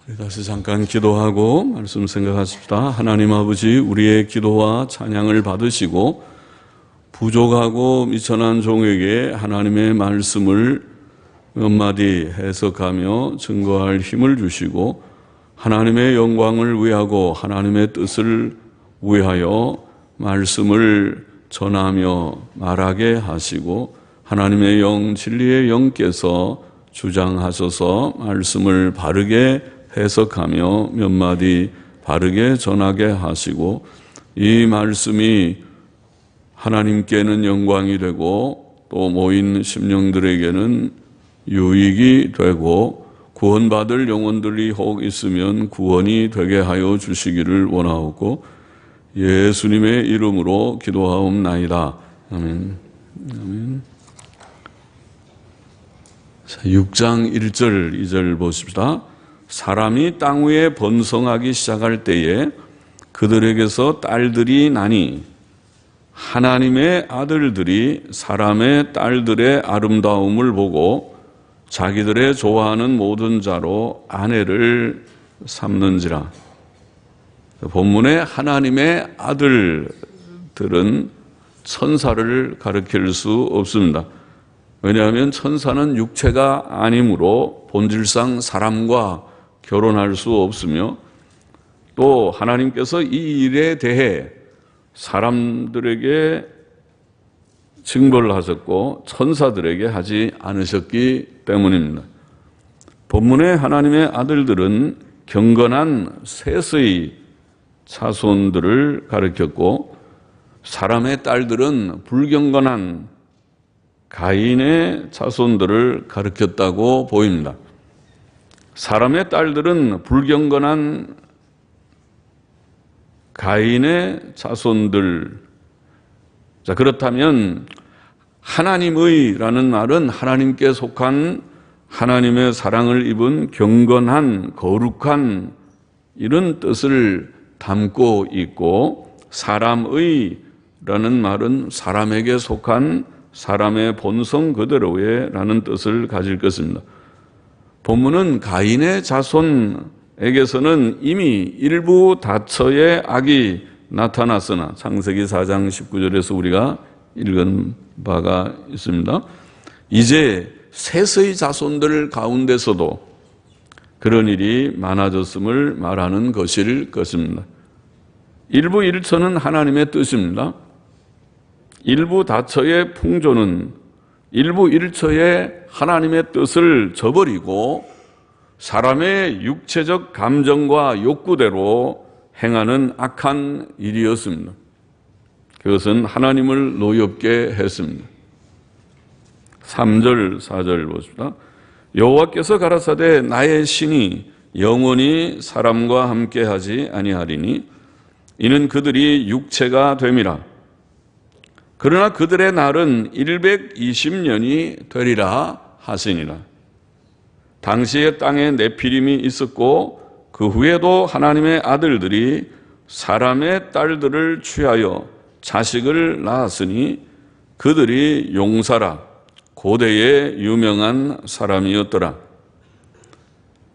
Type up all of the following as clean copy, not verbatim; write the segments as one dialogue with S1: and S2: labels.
S1: 우리 다시 잠깐 기도하고 말씀 생각하십시다. 하나님 아버지, 우리의 기도와 찬양을 받으시고 부족하고 미천한 종에게 하나님의 말씀을 몇 마디 해석하며 증거할 힘을 주시고 하나님의 영광을 위하고 하나님의 뜻을 위하여 말씀을 전하며 말하게 하시고 하나님의 영, 진리의 영께서 주장하셔서 말씀을 바르게 해석하며 몇 마디 바르게 전하게 하시고 이 말씀이 하나님께는 영광이 되고 또 모인 심령들에게는 유익이 되고 구원받을 영혼들이 혹 있으면 구원이 되게 하여 주시기를 원하옵고 예수님의 이름으로 기도하옵나이다. 아멘. 아멘. 자, 6장 1절 2절 보십시다. 사람이 땅 위에 번성하기 시작할 때에 그들에게서 딸들이 나니 하나님의 아들들이 사람의 딸들의 아름다움을 보고 자기들의 좋아하는 모든 자로 아내를 삼는지라. 본문에 하나님의 아들들은 천사를 가리킬 수 없습니다. 왜냐하면 천사는 육체가 아니므로 본질상 사람과 결혼할 수 없으며 또 하나님께서 이 일에 대해 사람들에게 징벌을 하셨고 천사들에게 하지 않으셨기 때문입니다. 본문의 하나님의 아들들은 경건한 셋의 자손들을 가리켰고 사람의 딸들은 불경건한 가인의 자손들을 가리켰다고 보입니다. 사람의 딸들은 불경건한 가인의 자손들. 자, 그렇다면 하나님의라는 말은 하나님께 속한 하나님의 사랑을 입은 경건한 거룩한 이런 뜻을 담고 있고 사람의라는 말은 사람에게 속한 사람의 본성 그대로의 라는 뜻을 가질 것입니다. 본문은 가인의 자손에게서는 이미 일부 다처의 악이 나타났으나 창세기 4장 19절에서 우리가 읽은 바가 있습니다. 이제 셋의 자손들 가운데서도 그런 일이 많아졌음을 말하는 것일 것입니다. 일부 일처는 하나님의 뜻입니다. 일부 다처의 풍조는 일부 일처의 하나님의 뜻을 저버리고 사람의 육체적 감정과 욕구대로 행하는 악한 일이었습니다. 그것은 하나님을 노엽게 했습니다. 3절 4절 보십시다. 여호와께서 가라사대 나의 신이 영원히 사람과 함께하지 아니하리니 이는 그들이 육체가 됨이라. 그러나 그들의 날은 120년이 되리라 하시니라. 당시에 땅에 네피림이 있었고 그 후에도 하나님의 아들들이 사람의 딸들을 취하여 자식을 낳았으니 그들이 용사라 고대의 유명한 사람이었더라.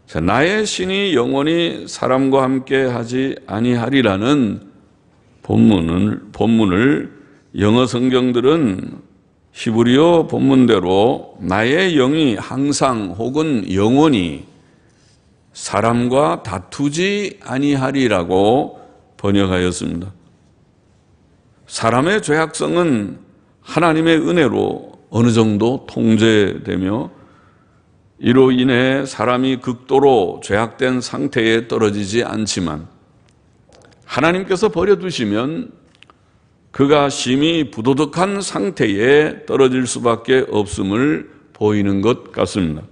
S1: 자, 나의 신이 영원히 사람과 함께 하지 아니하리라는 본문을 영어 성경들은 히브리어 본문대로 나의 영이 항상 혹은 영원히 사람과 다투지 아니하리라고 번역하였습니다. 사람의 죄악성은 하나님의 은혜로 어느 정도 통제되며 이로 인해 사람이 극도로 죄악된 상태에 떨어지지 않지만 하나님께서 버려두시면 그가 심히 부도덕한 상태에 떨어질 수밖에 없음을 보이는 것 같습니다.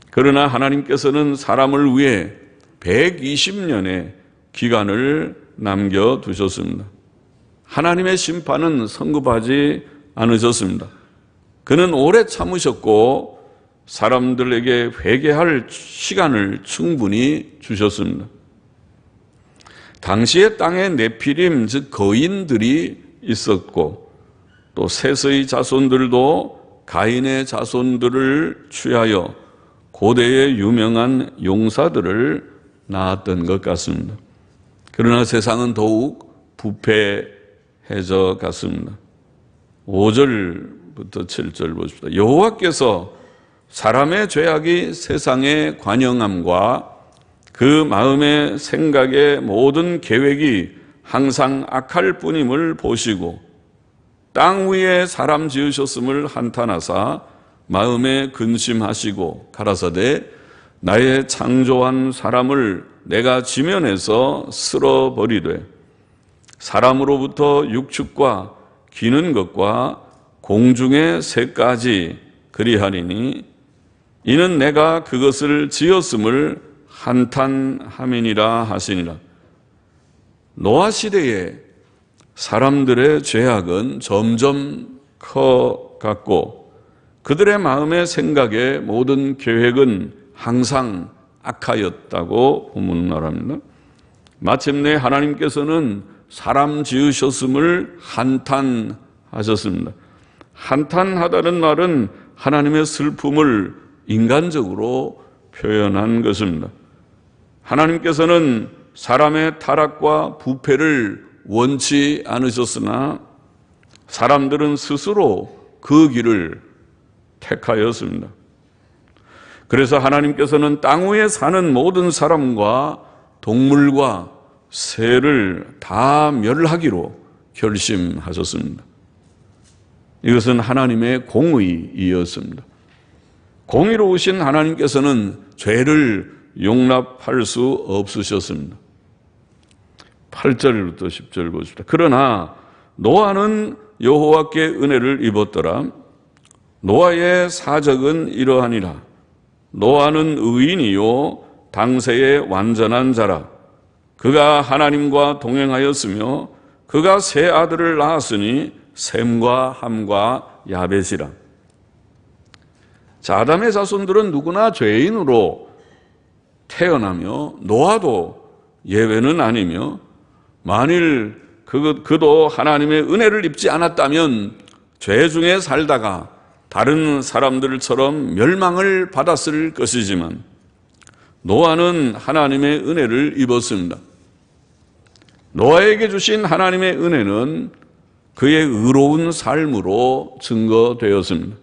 S1: 그러나 하나님께서는 사람을 위해 120년의 기간을 남겨두셨습니다. 하나님의 심판은 성급하지 않으셨습니다. 그는 오래 참으셨고 사람들에게 회개할 시간을 충분히 주셨습니다. 당시에 땅에 네피림 즉 거인들이 있었고 또 셋의 자손들도 가인의 자손들을 취하여 고대의 유명한 용사들을 낳았던 것 같습니다. 그러나 세상은 더욱 부패해져 갔습니다. 5절부터 7절 보십시다. 여호와께서 사람의 죄악이 세상에 관영함과 그 마음의 생각의 모든 계획이 항상 악할 뿐임을 보시고 땅 위에 사람 지으셨음을 한탄하사 마음에 근심하시고 가라사대 나의 창조한 사람을 내가 지면에서 쓸어버리되 사람으로부터 육축과 기는 것과 공중의 새까지 그리하리니 이는 내가 그것을 지었음을 한탄함이니라 하시니라. 노아 시대에 사람들의 죄악은 점점 커갔고 그들의 마음의 생각의 모든 계획은 항상 악하였다고 본문은 말합니다. 마침내 하나님께서는 사람 지으셨음을 한탄하셨습니다. 한탄하다는 말은 하나님의 슬픔을 인간적으로 표현한 것입니다. 하나님께서는 사람의 타락과 부패를 원치 않으셨으나 사람들은 스스로 그 길을 택하였습니다. 그래서 하나님께서는 땅 위에 사는 모든 사람과 동물과 새를 다 멸하기로 결심하셨습니다. 이것은 하나님의 공의이었습니다. 공의로우신 하나님께서는 죄를 용납할 수 없으셨습니다. 8절부터 10절 보십시다. 그러나 노아는 여호와께 은혜를 입었더라. 노아의 사적은 이러하니라. 노아는 의인이요 당세의 완전한 자라. 그가 하나님과 동행하였으며 그가 세 아들을 낳았으니 셈과 함과 야벳이라. 자, 아담의 자손들은 누구나 죄인으로 태어나며 노아도 예외는 아니며 만일 그도 하나님의 은혜를 입지 않았다면 죄 중에 살다가 다른 사람들처럼 멸망을 받았을 것이지만 노아는 하나님의 은혜를 입었습니다. 노아에게 주신 하나님의 은혜는 그의 의로운 삶으로 증거되었습니다.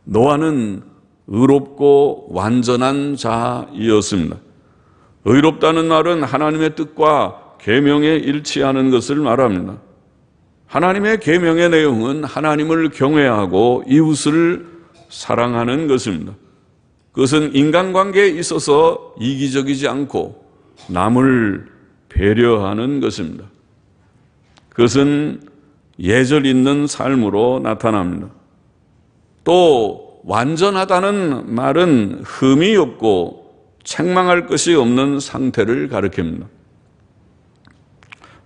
S1: 노아는 의롭고 완전한 자이었습니다. 의롭다는 말은 하나님의 뜻과 계명에 일치하는 것을 말합니다. 하나님의 계명의 내용은 하나님을 경외하고 이웃을 사랑하는 것입니다. 그것은 인간관계에 있어서 이기적이지 않고 남을 배려하는 것입니다. 그것은 예절 있는 삶으로 나타납니다. 또 완전하다는 말은 흠이 없고 책망할 것이 없는 상태를 가리킵니다.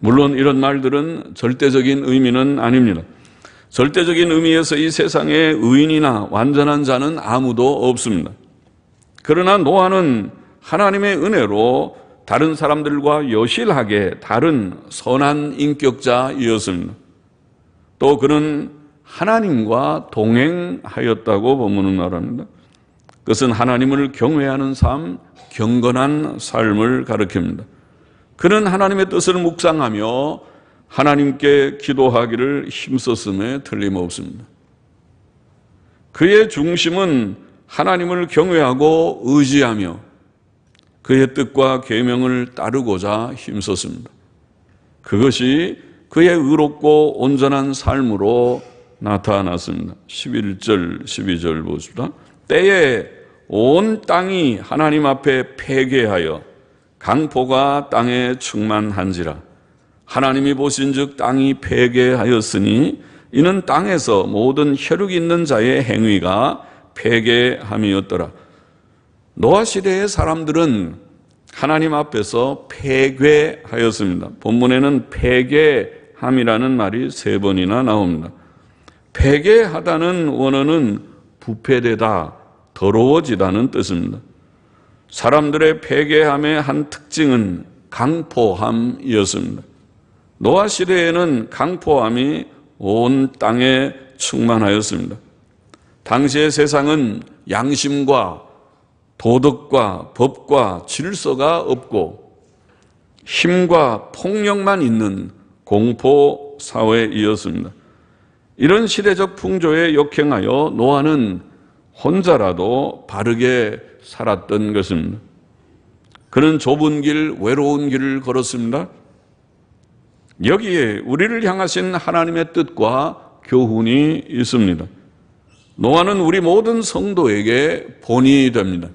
S1: 물론 이런 말들은 절대적인 의미는 아닙니다. 절대적인 의미에서 이 세상에 의인이나 완전한 자는 아무도 없습니다. 그러나 노아는 하나님의 은혜로 다른 사람들과 여실하게 다른 선한 인격자이었습니다. 또 그는 하나님과 동행하였다고 본문은 말합니다. 그것은 하나님을 경외하는 삶, 경건한 삶을 가리킵니다. 그는 하나님의 뜻을 묵상하며 하나님께 기도하기를 힘썼음에 틀림없습니다. 그의 중심은 하나님을 경외하고 의지하며 그의 뜻과 계명을 따르고자 힘썼습니다. 그것이 그의 의롭고 온전한 삶으로 나타났습니다. 11절, 12절 보십시다. 때에 온 땅이 하나님 앞에 패괴하여 강포가 땅에 충만한지라. 하나님이 보신즉 땅이 패괴하였으니 이는 땅에서 모든 혈육 있는 자의 행위가 패괴함이었더라. 노아 시대의 사람들은 하나님 앞에서 패괴하였습니다. 본문에는 패괴함이라는 말이 3번이나 나옵니다. 패괴하다는 원어는 부패되다, 더러워지다는 뜻입니다. 사람들의 패괴함의 한 특징은 강포함이었습니다. 노아 시대에는 강포함이 온 땅에 충만하였습니다. 당시의 세상은 양심과 도덕과 법과 질서가 없고 힘과 폭력만 있는 공포 사회이었습니다. 이런 시대적 풍조에 역행하여 노아는 혼자라도 바르게 살았던 것입니다. 그는 좁은 길, 외로운 길을 걸었습니다. 여기에 우리를 향하신 하나님의 뜻과 교훈이 있습니다. 노아는 우리 모든 성도에게 본이 됩니다.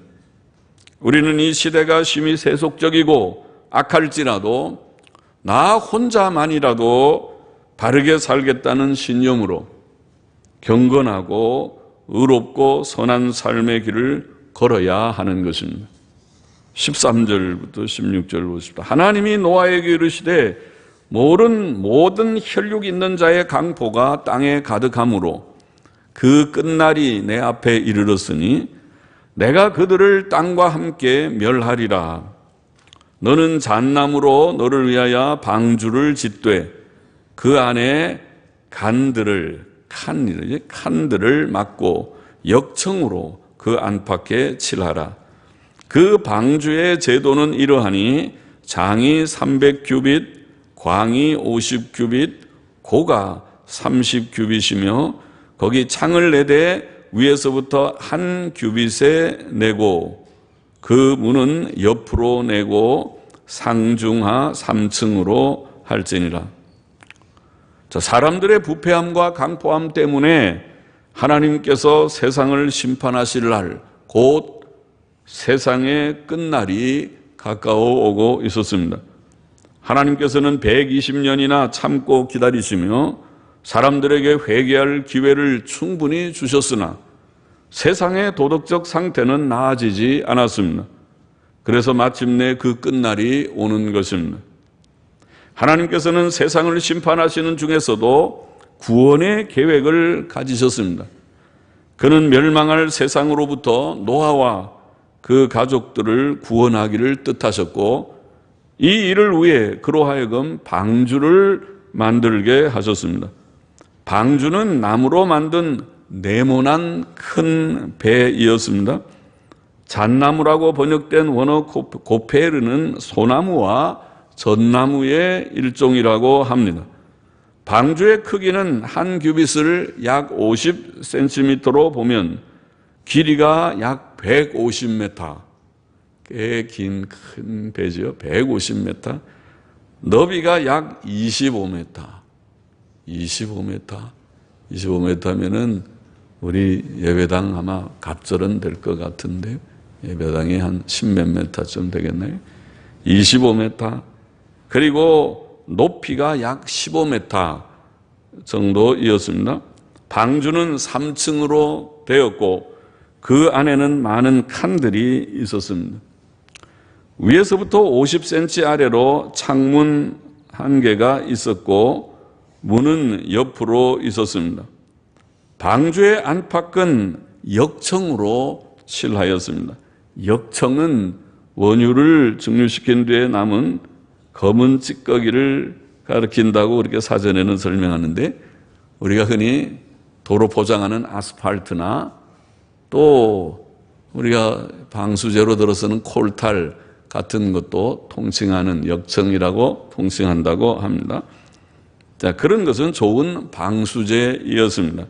S1: 우리는 이 시대가 심히 세속적이고 악할지라도 나 혼자만이라도 바르게 살겠다는 신념으로 경건하고 의롭고 선한 삶의 길을 걸어야 하는 것입니다. 13절부터 16절 보십시다. 하나님이 노아에게 이르시되 모든 혈육 있는 자의 강포가 땅에 가득하므로 그 끝날이 내 앞에 이르렀으니 내가 그들을 땅과 함께 멸하리라. 너는 잣나무로 너를 위하여 방주를 짓되 그 안에 칸들을 막고 역청으로 그 안팎에 칠하라. 그 방주의 제도는 이러하니 장이 300규빗, 광이 50규빗, 고가 30규빗이며 거기 창을 내되 위에서부터 한 규빗에 내고 그 문은 옆으로 내고 상중하 3층으로 할지니라. 자, 사람들의 부패함과 강포함 때문에 하나님께서 세상을 심판하실 날, 곧 세상의 끝날이 가까워 오고 있었습니다. 하나님께서는 120년이나 참고 기다리시며 사람들에게 회개할 기회를 충분히 주셨으나 세상의 도덕적 상태는 나아지지 않았습니다. 그래서 마침내 그 끝날이 오는 것입니다. 하나님께서는 세상을 심판하시는 중에서도 구원의 계획을 가지셨습니다. 그는 멸망할 세상으로부터 노아와 그 가족들을 구원하기를 뜻하셨고 이 일을 위해 그로 하여금 방주를 만들게 하셨습니다. 방주는 나무로 만든 네모난 큰 배이었습니다. 잣나무라고 번역된 원어 고페르는 소나무와 전나무의 일종이라고 합니다. 방주의 크기는 한 규빗을 약 50cm로 보면 길이가 약 150m, 꽤 긴 큰 배지요. 150m, 너비가 약 25m. 25m면은 우리 예배당 아마 갑절은 될 것 같은데 예배당이 한 10몇 m쯤 되겠네요. 25m. 그리고 높이가 약 15m 정도이었습니다. 방주는 3층으로 되었고 그 안에는 많은 칸들이 있었습니다. 위에서부터 50cm 아래로 창문 한 개가 있었고 문은 옆으로 있었습니다. 방주의 안팎은 역청으로 칠하였습니다. 역청은 원유를 증류시킨 뒤에 남은 검은 찌꺼기를 가리킨다고 그렇게 사전에는 설명하는데 우리가 흔히 도로 포장하는 아스팔트나 또 우리가 방수제로 들어서는 콜탈 같은 것도 통칭하는 역청이라고 통칭한다고 합니다. 자, 그런 것은 좋은 방수제이었습니다.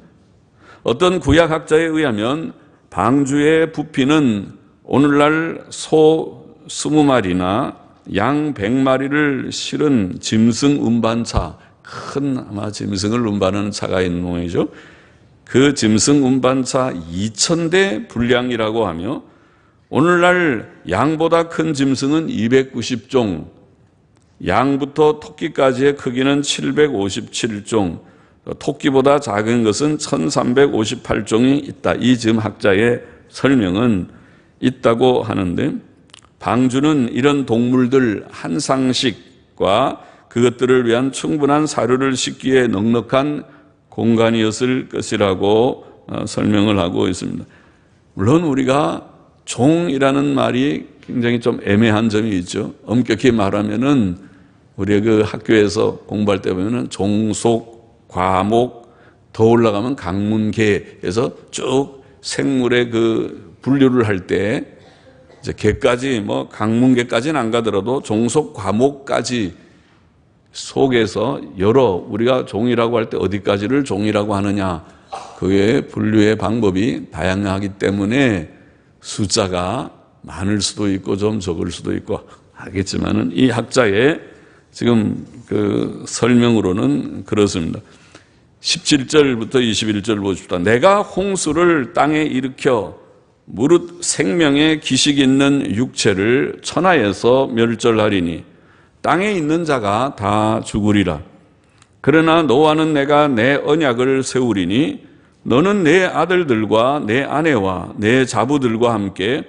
S1: 어떤 구약학자에 의하면 방주의 부피는 오늘날 소 20마리나 양 100마리를 실은 짐승 운반차, 큰 아마 짐승을 운반하는 차가 있는 모양이죠. 그 짐승 운반차 2000대 분량이라고 하며 오늘날 양보다 큰 짐승은 290종, 양부터 토끼까지의 크기는 757종, 토끼보다 작은 것은 1358종이 있다. 이 지금 학자의 설명은 있다고 하는데 방주는 이런 동물들 한 상씩과 그것들을 위한 충분한 사료를 싣기에 넉넉한 공간이었을 것이라고 설명을 하고 있습니다. 물론 우리가 종이라는 말이 굉장히 좀 애매한 점이 있죠. 엄격히 말하면은 우리 그 학교에서 공부할 때 보면은 종속, 과목, 더 올라가면 강문계에서 쭉 생물의 그 분류를 할 때 이제 개까지 뭐 강문계까지는 안 가더라도 종속 과목까지 속에서 여러 우리가 종이라고 할 때 어디까지를 종이라고 하느냐 그의 분류의 방법이 다양하기 때문에 숫자가 많을 수도 있고 좀 적을 수도 있고 하겠지만은 이 학자의 지금 그 설명으로는 그렇습니다. 17절부터 21절 보십시다. 내가 홍수를 땅에 일으켜 무릇 생명의 기식 있는 육체를 천하에서 멸절하리니 땅에 있는 자가 다 죽으리라. 그러나 너와는 내가 내 언약을 세우리니 너는 내 아들들과 내 아내와 내 자부들과 함께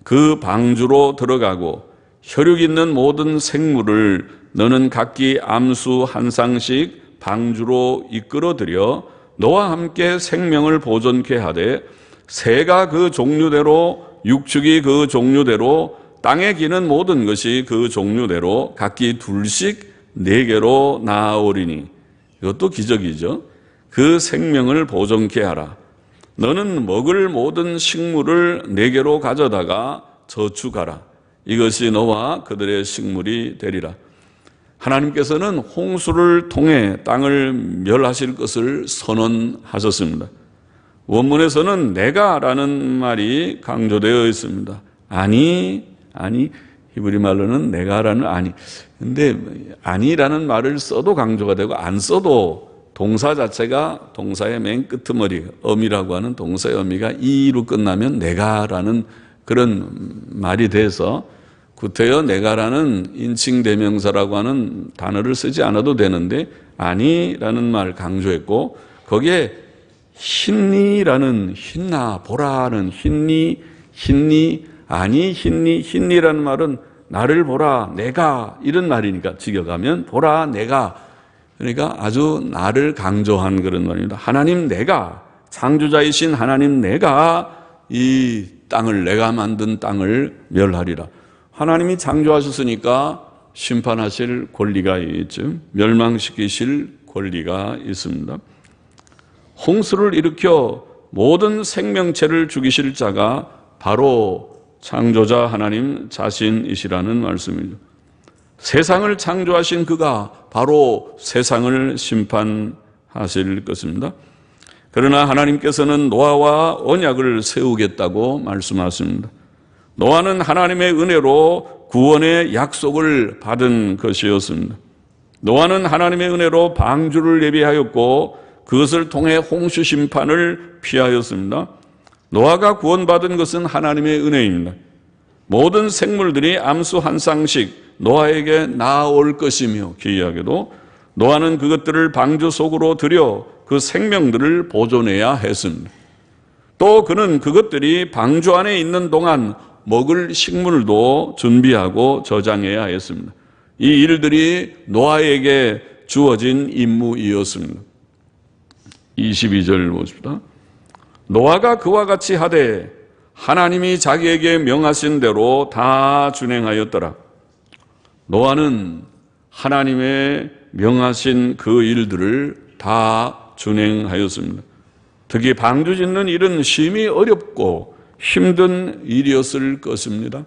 S1: 그 방주로 들어가고 혈육 있는 모든 생물을 너는 각기 암수 한 쌍씩 방주로 이끌어들여 너와 함께 생명을 보존케 하되 새가 그 종류대로 육축이 그 종류대로 땅에 기는 모든 것이 그 종류대로 각기 둘씩 4개로 나아오리니 이것도 기적이죠. 그 생명을 보존케 하라. 너는 먹을 모든 식물을 4개로 가져다가 저축하라. 이것이 너와 그들의 식물이 되리라. 하나님께서는 홍수를 통해 땅을 멸하실 것을 선언하셨습니다. 원문에서는 내가라는 말이 강조되어 있습니다. 아니 히브리 말로는 내가라는 아니. 근데 아니라는 말을 써도 강조가 되고 안 써도 동사 자체가 동사의 맨 끄트머리 어미라고 하는 동사의 어미가 이로 끝나면 내가라는 그런 말이 돼서 구태여 내가라는 인칭대명사라고 하는 단어를 쓰지 않아도 되는데 아니라는 말을 강조했고 거기에 흰니라는 흰나 보라는 흰니 아니 흰니라는 말은 나를 보라 내가 이런 말이니까 직역하면 보라 내가 그러니까 아주 나를 강조한 그런 말입니다. 하나님 내가 창조자이신 하나님 내가 이 땅을 내가 만든 땅을 멸하리라. 하나님이 창조하셨으니까 심판하실 권리가 있죠. 멸망시키실 권리가 있습니다. 홍수를 일으켜 모든 생명체를 죽이실 자가 바로 창조자 하나님 자신이시라는 말씀입니다. 세상을 창조하신 그가 바로 세상을 심판하실 것입니다. 그러나 하나님께서는 노아와 언약을 세우겠다고 말씀하십니다. 노아는 하나님의 은혜로 구원의 약속을 받은 것이었습니다. 노아는 하나님의 은혜로 방주를 예비하였고 그것을 통해 홍수 심판을 피하였습니다. 노아가 구원받은 것은 하나님의 은혜입니다. 모든 생물들이 암수 한 쌍씩 노아에게 나아올 것이며 기이하게도 노아는 그것들을 방주 속으로 들여 그 생명들을 보존해야 했습니다. 또 그는 그것들이 방주 안에 있는 동안 먹을 식물도 준비하고 저장해야 했습니다. 이 일들이 노아에게 주어진 임무이었습니다. 22절 보십시다. 노아가 그와 같이 하되 하나님이 자기에게 명하신 대로 다 준행하였더라. 노아는 하나님의 명하신 그 일들을 다 준행하였습니다. 특히 방주 짓는 일은 심히 어렵고 힘든 일이었을 것입니다.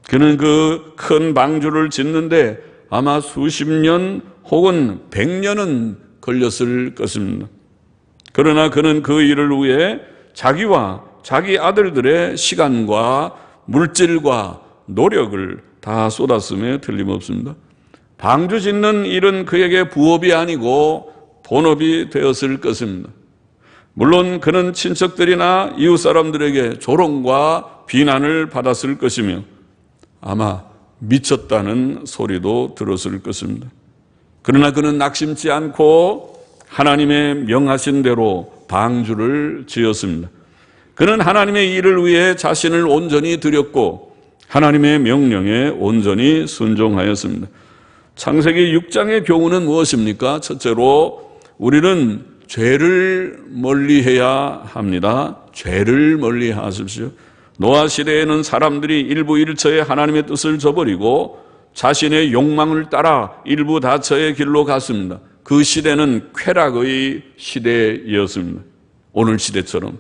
S1: 그는 그 큰 방주를 짓는데 아마 수십 년 혹은 100년은 걸렸을 것입니다. 그러나 그는 그 일을 위해 자기와 자기 아들들의 시간과 물질과 노력을 다 쏟았음에 틀림없습니다. 방주 짓는 일은 그에게 부업이 아니고 본업이 되었을 것입니다. 물론 그는 친척들이나 이웃 사람들에게 조롱과 비난을 받았을 것이며 아마 미쳤다는 소리도 들었을 것입니다. 그러나 그는 낙심치 않고 하나님의 명하신 대로 방주를 지었습니다. 그는 하나님의 일을 위해 자신을 온전히 드렸고 하나님의 명령에 온전히 순종하였습니다. 창세기 6장의 교훈은 무엇입니까? 첫째로 우리는 죄를 멀리해야 합니다. 죄를 멀리하십시오. 노아 시대에는 사람들이 일부 일처에 하나님의 뜻을 저버리고 자신의 욕망을 따라 일부 다처의 길로 갔습니다. 그 시대는 쾌락의 시대였습니다. 오늘 시대처럼.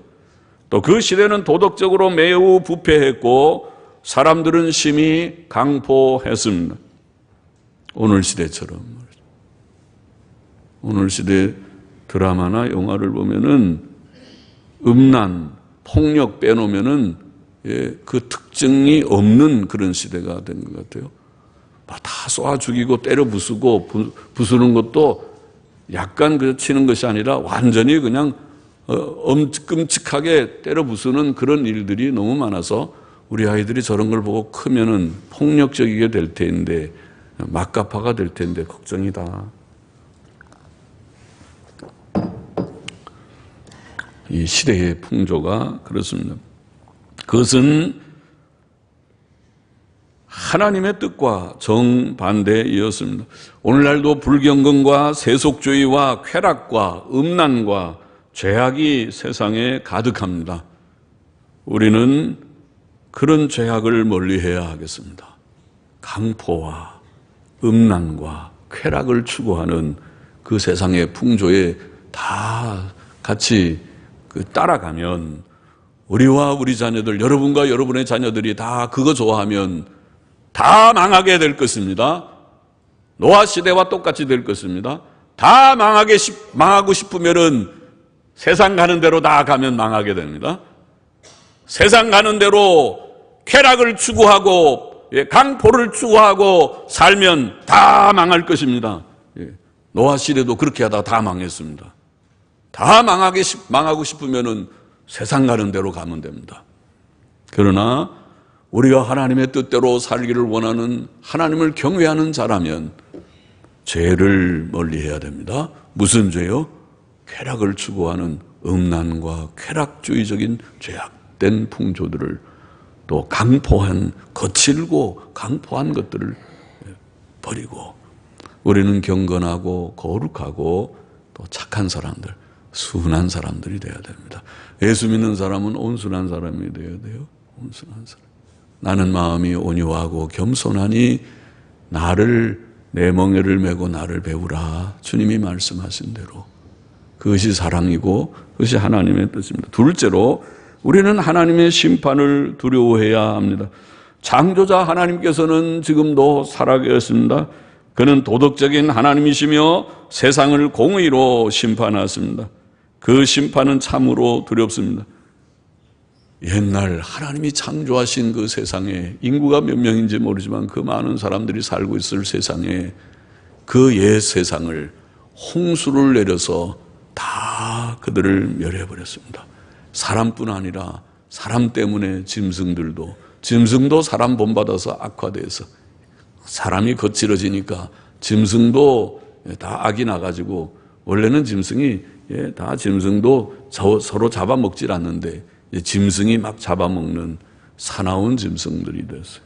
S1: 또 그 시대는 도덕적으로 매우 부패했고 사람들은 심히 강포했습니다. 오늘 시대처럼. 오늘 시대 드라마나 영화를 보면은 음란, 폭력 빼놓으면은 그 특징이 없는 그런 시대가 된 것 같아요. 다 쏴 죽이고 때려 부수고 부수는 것도 약간 그 치는 것이 아니라 완전히 그냥 끔찍하게 때려 부수는 그런 일들이 너무 많아서 우리 아이들이 저런 걸 보고 크면은 폭력적이게 될 텐데, 막가파가 될 텐데 걱정이다. 이 시대의 풍조가 그렇습니다. 그것은 하나님의 뜻과 정반대이었습니다. 오늘날도 불경건과 세속주의와 쾌락과 음란과 죄악이 세상에 가득합니다. 우리는 그런 죄악을 멀리해야 하겠습니다. 강포와 음란과 쾌락을 추구하는 그 세상의 풍조에 다 같이 따라가면 우리와 우리 자녀들, 여러분과 여러분의 자녀들이 다 그거 좋아하면 다 망하게 될 것입니다. 노아 시대와 똑같이 될 것입니다. 다 망하고 싶으면은 세상 가는 대로 다 가면 망하게 됩니다. 세상 가는 대로 쾌락을 추구하고 강포를 추구하고 살면 다 망할 것입니다. 노아 시대도 그렇게 하다가 다 망했습니다. 다 망하고 싶으면은 세상 가는 대로 가면 됩니다. 그러나 우리가 하나님의 뜻대로 살기를 원하는, 하나님을 경외하는 자라면 죄를 멀리해야 됩니다. 무슨 죄요? 쾌락을 추구하는 음란과 쾌락주의적인 죄악된 풍조들을, 또 강포한, 거칠고 강포한 것들을 버리고 우리는 경건하고 거룩하고 또 착한 사람들, 순한 사람들이 되어야 됩니다. 예수 믿는 사람은 온순한 사람이 되어야 돼요. 온순한 사람. 나는 마음이 온유하고 겸손하니 내 멍에를 메고 나를 배우라. 주님이 말씀하신 대로. 그것이 사랑이고 그것이 하나님의 뜻입니다. 둘째로 우리는 하나님의 심판을 두려워해야 합니다. 창조자 하나님께서는 지금도 살아계십니다. 그는 도덕적인 하나님이시며 세상을 공의로 심판하십니다. 그 심판은 참으로 두렵습니다. 옛날 하나님이 창조하신 그 세상에 인구가 몇 명인지 모르지만 그 많은 사람들이 살고 있을 세상에 그 옛 세상을 홍수를 내려서 다 그들을 멸해버렸습니다. 사람뿐 아니라 사람 때문에 짐승도 사람 본받아서 악화돼서 사람이 거칠어지니까 짐승도 다 악이 나가지고 원래는 짐승도 서로 잡아먹질 않는데 짐승이 막 잡아먹는 사나운 짐승들이 됐어요.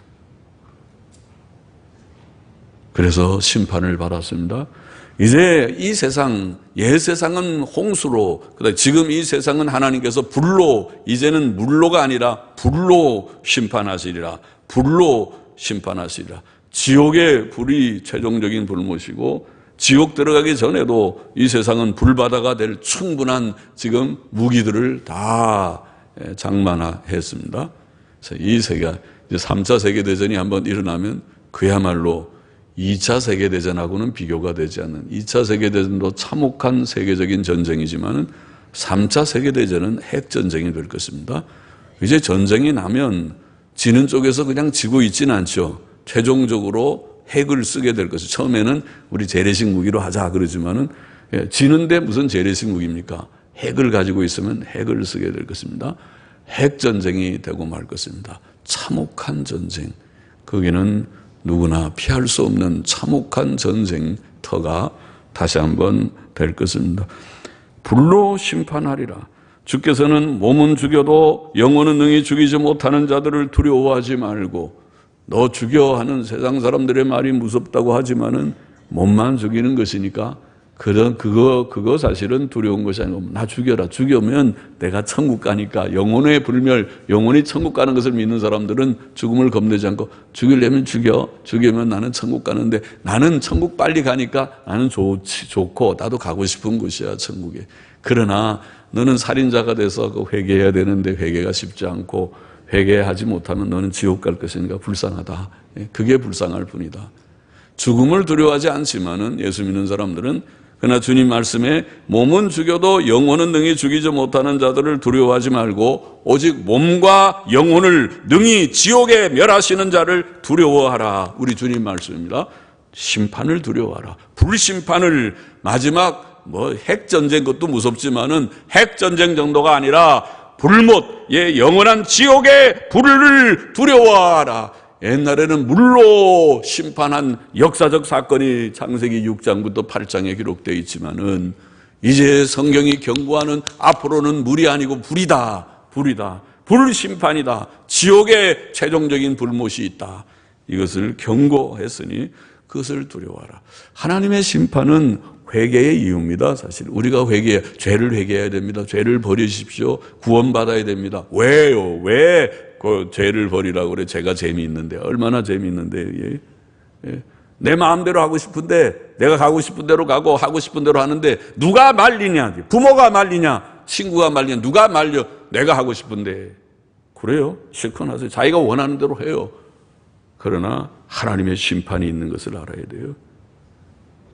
S1: 그래서 심판을 받았습니다. 이제 이 세상, 옛 세상은 홍수로, 지금 이 세상은 하나님께서 불로, 이제는 물로가 아니라 불로 심판하시리라. 불로 심판하시리라. 지옥의 불이 최종적인 불못이고 지옥 들어가기 전에도 이 세상은 불바다가 될 충분한 지금 무기들을 다 장만했습니다. 그래서 이 세계가 이제 3차 세계대전이 한번 일어나면 그야말로 2차 세계대전하고는 비교가 되지 않는, 2차 세계대전도 참혹한 세계적인 전쟁이지만은 3차 세계대전은 핵전쟁이 될 것입니다. 이제 전쟁이 나면 지는 쪽에서 그냥 지고 있지는 않죠. 최종적으로 핵을 쓰게 될 것이죠. 처음에는 우리 재래식 무기로 하자 그러지만은 지는데 무슨 재래식 무기입니까? 핵을 가지고 있으면 핵을 쓰게 될 것입니다. 핵전쟁이 되고 말 것입니다. 참혹한 전쟁. 거기는 누구나 피할 수 없는 참혹한 전쟁터가 다시 한번 될 것입니다. 불로 심판하리라. 주께서는 몸은 죽여도 영혼은 능히 죽이지 못하는 자들을 두려워하지 말고, 너 죽여 하는 세상 사람들의 말이 무섭다고 하지만은 몸만 죽이는 것이니까 그거 사실은 두려운 것이 아니고, 나 죽여라. 죽여면 내가 천국 가니까. 영혼의 불멸, 영혼이 천국 가는 것을 믿는 사람들은 죽음을 겁내지 않고, 죽이려면 죽이면 나는 천국 가는데, 나는 천국 빨리 가니까 나는 좋고 나도 가고 싶은 곳이야, 천국에. 그러나 너는 살인자가 돼서 회개해야 되는데 회개가 쉽지 않고, 회개하지 못하면 너는 지옥 갈 것이니까 불쌍하다. 그게 불쌍할 뿐이다. 죽음을 두려워하지 않지만은 예수 믿는 사람들은 그러나 주님 말씀에 몸은 죽여도 영혼은 능히 죽이지 못하는 자들을 두려워하지 말고 오직 몸과 영혼을 능히 지옥에 멸하시는 자를 두려워하라. 우리 주님 말씀입니다. 심판을 두려워하라. 불심판을 마지막 핵전쟁 것도 무섭지만은 핵전쟁 정도가 아니라 불못, 영원한 지옥의 불을 두려워하라. 옛날에는 물로 심판한 역사적 사건이 창세기 6장부터 8장에 기록되어 있지만은 이제 성경이 경고하는 앞으로는 물이 아니고 불이다. 불심판이다. 지옥에 최종적인 불못이 있다. 이것을 경고했으니 그것을 두려워하라. 하나님의 심판은 회개의 이유입니다. 사실 우리가 죄를 회개해야 됩니다. 죄를 버리십시오. 구원받아야 됩니다. 왜요? 왜 그 죄를 버리라고 그래? 죄가 재미있는데. 얼마나 재미있는데. 내 마음대로 하고 싶은데, 내가 가고 싶은 대로 가고 하고 싶은 대로 하는데 누가 말리냐? 부모가 말리냐? 친구가 말리냐? 누가 말려? 내가 하고 싶은데. 그래요? 실컷 하세요. 자기가 원하는 대로 해요. 그러나 하나님의 심판이 있는 것을 알아야 돼요.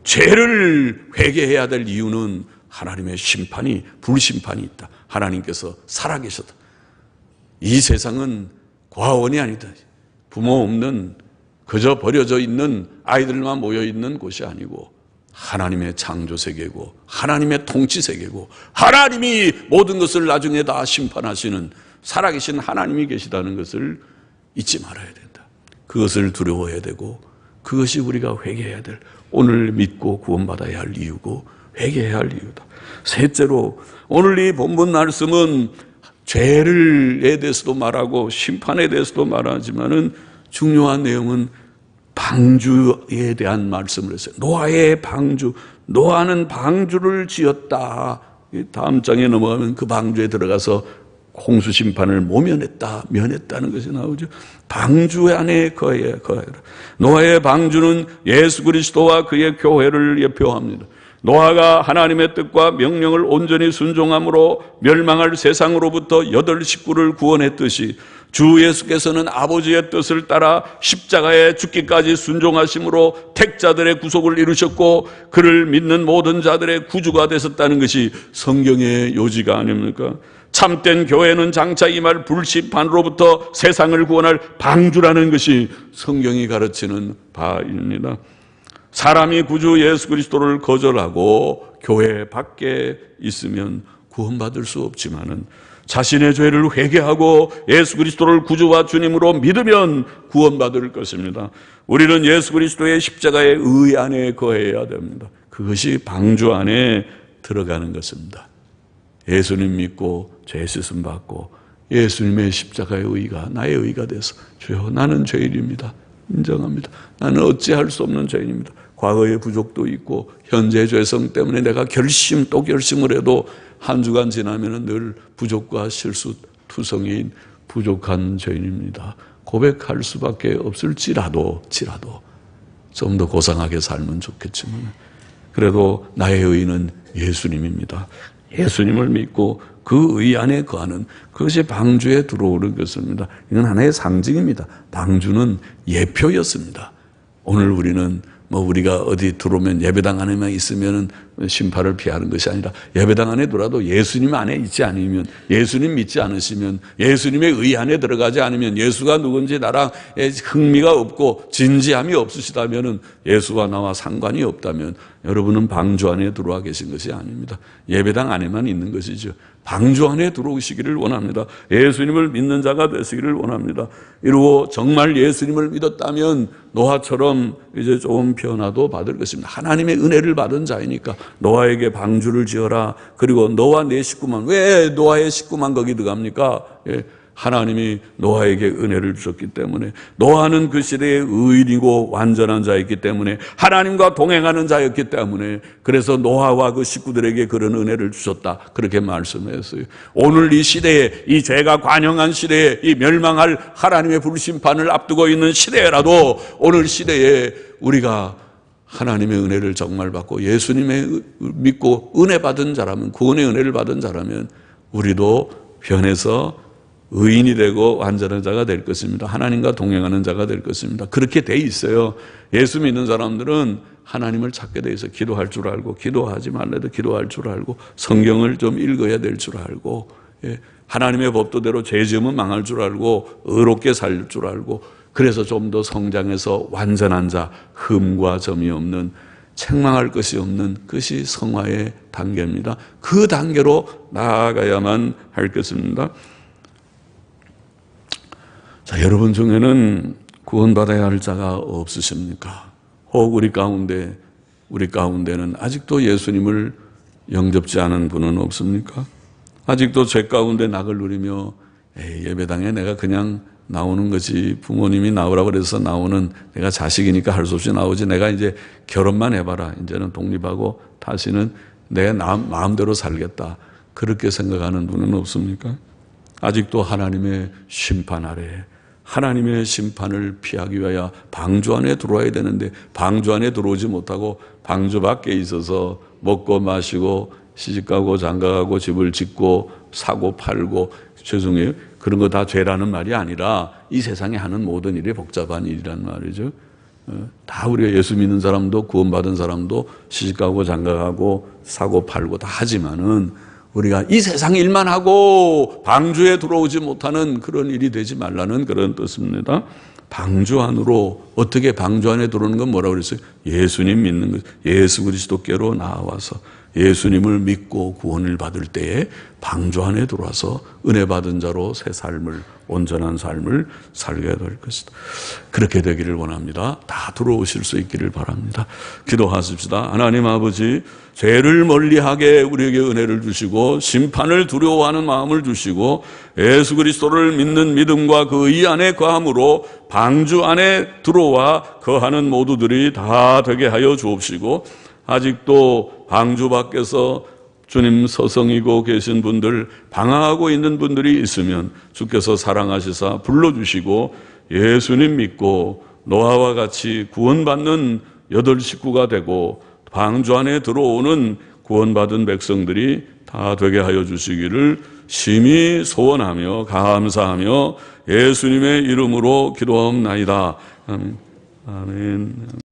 S1: 죄를 회개해야 될 이유는 하나님의 심판이, 불심판이 있다. 하나님께서 살아계셨다. 이 세상은 과원이 아니다. 부모 없는, 그저 버려져 있는 아이들만 모여 있는 곳이 아니고 하나님의 창조 세계고 하나님의 통치 세계고 하나님이 모든 것을 나중에 다 심판하시는 살아계신 하나님이 계시다는 것을 잊지 말아야 된다. 그것을 두려워해야 되고 그것이 우리가 회개해야 될, 오늘 믿고 구원받아야 할 이유고 회개해야 할 이유다. 셋째로 오늘 이 본문 말씀은 죄에 대해서도 말하고 심판에 대해서도 말하지만은 중요한 내용은 방주에 대한 말씀을 했어요. 노아의 방주. 노아는 방주를 지었다. 다음 장에 넘어가면 그 방주에 들어가서 홍수 심판을 면했다는 것이 나오죠. 방주 안에 거해라. 노아의 방주는 예수 그리스도와 그의 교회를 예표합니다. 노아가 하나님의 뜻과 명령을 온전히 순종함으로 멸망할 세상으로부터 8 식구를 구원했듯이 주 예수께서는 아버지의 뜻을 따라 십자가에 죽기까지 순종하심으로 택자들의 구속을 이루셨고 그를 믿는 모든 자들의 구주가 되셨다는 것이 성경의 요지가 아닙니까? 참된 교회는 장차 임할 불심판으로부터 세상을 구원할 방주라는 것이 성경이 가르치는 바입니다. 사람이 구주 예수 그리스도를 거절하고 교회 밖에 있으면 구원받을 수 없지만은 자신의 죄를 회개하고 예수 그리스도를 구주와 주님으로 믿으면 구원받을 것입니다. 우리는 예수 그리스도의 십자가의 의 안에 거해야 됩니다. 그것이 방주 안에 들어가는 것입니다. 예수님 믿고 죄 씻음 받고 예수님의 십자가의 의가 나의 의가 돼서 주여 나는 죄인입니다. 인정합니다. 나는 어찌할 수 없는 죄인입니다. 과거의 부족도 있고 현재 죄성 때문에 내가 또 결심을 해도 한 주간 지나면 늘 부족과 실수 투성이인 부족한 죄인입니다. 고백할 수밖에 없을지라도 좀 더 고상하게 살면 좋겠지만 그래도 나의 의는 예수님입니다. 예수님을 믿고 그 의 안에 거하는 그것이 방주에 들어오는 것입니다. 이건 하나의 상징입니다. 방주는 예표였습니다. 오늘 우리는 우리가 어디 들어오면 예배당 안에만 있으면 심판을 피하는 것이 아니라 예배당 안에 들어와도 예수님 안에 있지 않으면, 예수님 믿지 않으시면, 예수님의 의 안에 들어가지 않으면, 예수가 누군지 나랑 흥미가 없고 진지함이 없으시다면, 예수와 나와 상관이 없다면 여러분은 방주 안에 들어와 계신 것이 아닙니다. 예배당 안에만 있는 것이죠. 방주 안에 들어오시기를 원합니다. 예수님을 믿는 자가 되시기를 원합니다. 이러고 정말 예수님을 믿었다면 노아처럼 이제 조금 변화도 받을 것입니다. 하나님의 은혜를 받은 자이니까 노아에게 방주를 지어라. 그리고 너와 네 식구만, 왜 노아의 식구만 거기 들어갑니까? 하나님이 노아에게 은혜를 주셨기 때문에, 노아는 그 시대의 의인이고 완전한 자였기 때문에, 하나님과 동행하는 자였기 때문에, 그래서 노아와 그 식구들에게 그런 은혜를 주셨다, 그렇게 말씀했어요. 오늘 이 시대에, 이 죄가 관영한 시대에, 이 멸망할 하나님의 불심판을 앞두고 있는 시대라도 오늘 시대에 우리가 하나님의 은혜를 정말 받고 예수님의 믿고 은혜 받은 자라면, 구원의 은혜를 받은 자라면 우리도 변해서 의인이 되고 완전한 자가 될 것입니다. 하나님과 동행하는 자가 될 것입니다. 그렇게 돼 있어요. 예수 믿는 사람들은 하나님을 찾게 돼 있어. 기도할 줄 알고, 기도하지 말래도 기도할 줄 알고, 성경을 좀 읽어야 될 줄 알고, 하나님의 법도대로 죄 지으면 망할 줄 알고, 의롭게 살 줄 알고, 그래서 좀 더 성장해서 완전한 자, 흠과 점이 없는, 책망할 것이 없는 것이 성화의 단계입니다. 그 단계로 나아가야만 할 것입니다. 자, 여러분 중에는 구원받아야 할 자가 없으십니까? 혹 우리 가운데는 아직도 예수님을 영접지 않은 분은 없습니까? 아직도 죄 가운데 낙을 누리며 예배당에 내가 그냥 나오는 거지, 부모님이 나오라 그래서 나오는, 내가 자식이니까 할 수 없이 나오지, 내가 이제 결혼만 해봐라, 이제는 독립하고 다시는 내 마음대로 살겠다, 그렇게 생각하는 분은 없습니까? 아직도 하나님의 심판 아래, 하나님의 심판을 피하기 위하여 방주 안에 들어와야 되는데 방주 안에 들어오지 못하고 방주 밖에 있어서 먹고 마시고 시집가고 장가가고 집을 짓고 사고 팔고, 죄송해요, 그런 거 다 죄라는 말이 아니라 이 세상에 하는 모든 일이 복잡한 일이란 말이죠. 다 우리가 예수 믿는 사람도 구원받은 사람도 시집가고 장가가고 사고 팔고 다 하지만은 우리가 이 세상 일만 하고 방주에 들어오지 못하는 그런 일이 되지 말라는 그런 뜻입니다. 방주 안으로, 어떻게 방주 안에 들어오는 건 뭐라고 그랬어요? 예수님 믿는 것, 예수 그리스도께로 나와서 예수님을 믿고 구원을 받을 때에 방주 안에 들어와서 은혜 받은 자로 새 삶을, 온전한 삶을 살게 될 것이다. 그렇게 되기를 원합니다. 다 들어오실 수 있기를 바랍니다. 기도하십시다. 하나님 아버지, 죄를 멀리하게 우리에게 은혜를 주시고 심판을 두려워하는 마음을 주시고 예수 그리스도를 믿는 믿음과 그 의 안에 거함으로 방주 안에 들어와 거하는 모두들이 다 되게 하여 주옵시고, 아직도 방주 밖에서 주님 서성이고 계신 분들, 방황하고 있는 분들이 있으면 주께서 사랑하시사 불러주시고 예수님 믿고 노아와 같이 구원받는 8 식구가 되고 방주 안에 들어오는 구원받은 백성들이 다 되게 하여 주시기를 심히 소원하며 감사하며 예수님의 이름으로 기도하옵나이다. 아멘.